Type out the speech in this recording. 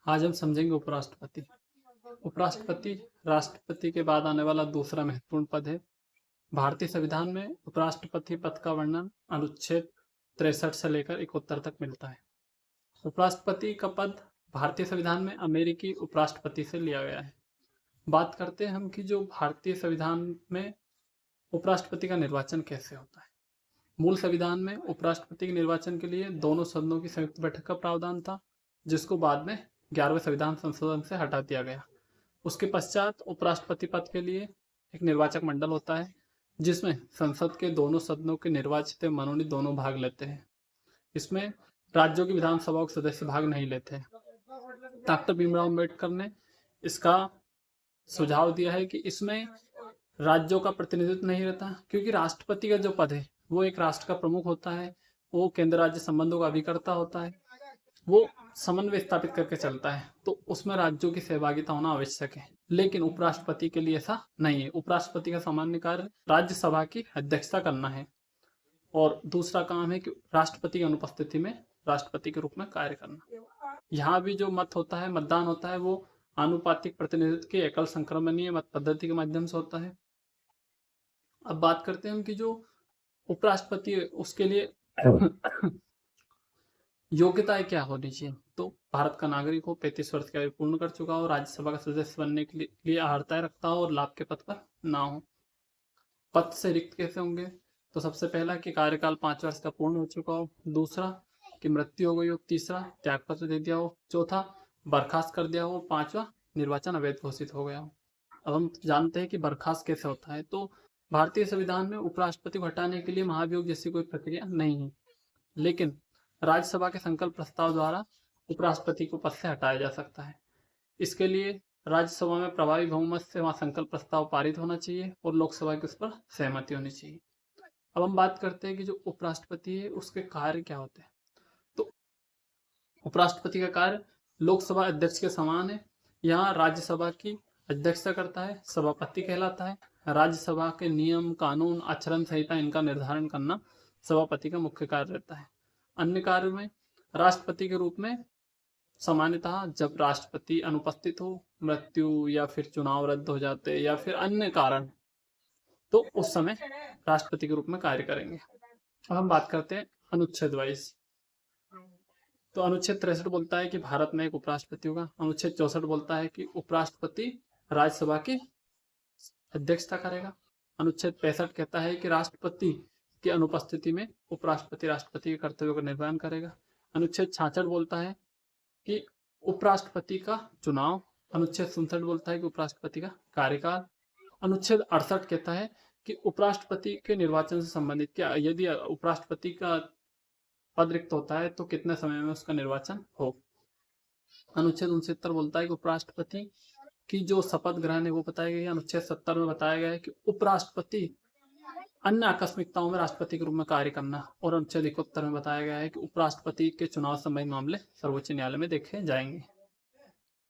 आज हम समझेंगे उपराष्ट्रपति। उपराष्ट्रपति राष्ट्रपति के बाद आने वाला दूसरा महत्वपूर्ण पद है। भारतीय संविधान में उपराष्ट्रपति पद का वर्णन अनुच्छेद 63 से लेकर 71 तक मिलता है। उपराष्ट्रपति का पद भारतीय संविधान में अमेरिकी उपराष्ट्रपति से लिया गया है। बात करते हैं हम कि जो भारतीय संविधान में उपराष्ट्रपति का निर्वाचन कैसे होता है। मूल संविधान में उपराष्ट्रपति के निर्वाचन के लिए दोनों सदनों की संयुक्त बैठक का प्रावधान था, जिसको बाद में 11वें संविधान संशोधन से हटा दिया गया। उसके पश्चात उपराष्ट्रपति पद के लिए एक निर्वाचक मंडल होता है, जिसमें संसद के दोनों सदनों के निर्वाचित मनोनीत दोनों भाग लेते हैं। इसमें राज्यों की विधानसभाओं के सदस्य भाग नहीं लेते। डॉक्टर भीमराव अम्बेडकर ने इसका सुझाव दिया है कि इसमें राज्यों का प्रतिनिधित्व नहीं रहता, क्योंकि राष्ट्रपति का जो पद है वो एक राष्ट्र का प्रमुख होता है, वो केंद्र राज्य संबंधों का अभिकर्ता होता है, वो समन्वय स्थापित करके चलता है, तो उसमें राज्यों की सहभागिता होना आवश्यक है। लेकिन उपराष्ट्रपति के लिए ऐसा नहीं है। उपराष्ट्रपति का सामान्य कार्य राज्यसभा की अध्यक्षता करना है और दूसरा काम है कि राष्ट्रपति की अनुपस्थिति में राष्ट्रपति के रूप में कार्य करना। यहाँ भी जो मत होता है, मतदान होता है, वो आनुपातिक प्रतिनिधित्व की एकल संक्रमणीय मत पद्धति के माध्यम से होता है। अब बात करते हैं हम कि जो उपराष्ट्रपति है उसके लिए योग्यताएं क्या होनी चाहिए। तो भारत का नागरिक हो, 35 वर्ष की आयु पूर्ण कर चुका हो, राज्यसभा का सदस्य बनने के लिए अर्हता रखता हो और लाभ के पद पर ना हो। पद से रिक्त कैसे होंगे? तो सबसे पहला कि कार्यकाल 5 वर्ष का पूर्ण हो चुका हो, दूसरा कि मृत्यु हो गई हो, तीसरा त्यागपत्र दे दिया हो, चौथा बर्खास्त कर दिया हो, पांचवा निर्वाचन अवैध घोषित हो गया हो। अब हम जानते हैं कि बर्खास्त कैसे होता है। तो भारतीय संविधान में उपराष्ट्रपति को हटाने के लिए महाभियोग जैसी कोई प्रक्रिया नहीं है, लेकिन राज्यसभा के संकल्प प्रस्ताव द्वारा उपराष्ट्रपति को पद से हटाया जा सकता है। इसके लिए राज्यसभा में प्रभावी बहुमत से वहां संकल्प प्रस्ताव पारित होना चाहिए और लोकसभा की उस पर सहमति होनी चाहिए। अब हम बात करते हैं कि जो उपराष्ट्रपति है उसके कार्य क्या होते हैं। तो उपराष्ट्रपति का कार्य लोकसभा अध्यक्ष के समान है। यहाँ राज्यसभा की अध्यक्षता करता है, सभापति कहलाता है। राज्यसभा के नियम, कानून, आचरण संहिता इनका निर्धारण करना सभापति का मुख्य कार्य रहता है। अन्य कार्य में राष्ट्रपति के रूप में सामान्यतः जब राष्ट्रपति अनुपस्थित हो, मृत्यु या फिर चुनाव रद्द हो जाते या फिर अन्य कारण, तो उस समय राष्ट्रपति के रूप में कार्य करेंगे। अब हम बात करते हैं अनुच्छेद वाइज। तो अनुच्छेद 63 बोलता है कि भारत में एक उपराष्ट्रपति होगा। अनुच्छेद 64 बोलता है कि उपराष्ट्रपति राज्यसभा की अध्यक्षता करेगा। अनुच्छेद 65 कहता है कि राष्ट्रपति की अनुपस्थिति में उपराष्ट्रपति राष्ट्रपति के कर्तव्यों का निर्वहन करेगा। अनुच्छेद 66 बोलता है कि उपराष्ट्रपति का चुनाव। अनुच्छेद 67 बोलता है कि उपराष्ट्रपति का कार्यकाल। अनुच्छेद 68 कहता है कि उपराष्ट्रपति के निर्वाचन से संबंधित क्या यदि उपराष्ट्रपति का पद रिक्त होता है तो कितने समय में उसका निर्वाचन हो। अनुच्छेद 69 बोलता है कि उपराष्ट्रपति की जो शपथ ग्रहण है वो बताया गया है। अनुच्छेद 70 में बताया गया है कि उपराष्ट्रपति अन्य आकस्मिकताओं में राष्ट्रपति के रूप में कार्य करना, और अनुच्छेद 71 में बताया गया है कि उपराष्ट्रपति के चुनाव संबंधी मामले सर्वोच्च न्यायालय में देखे जाएंगे।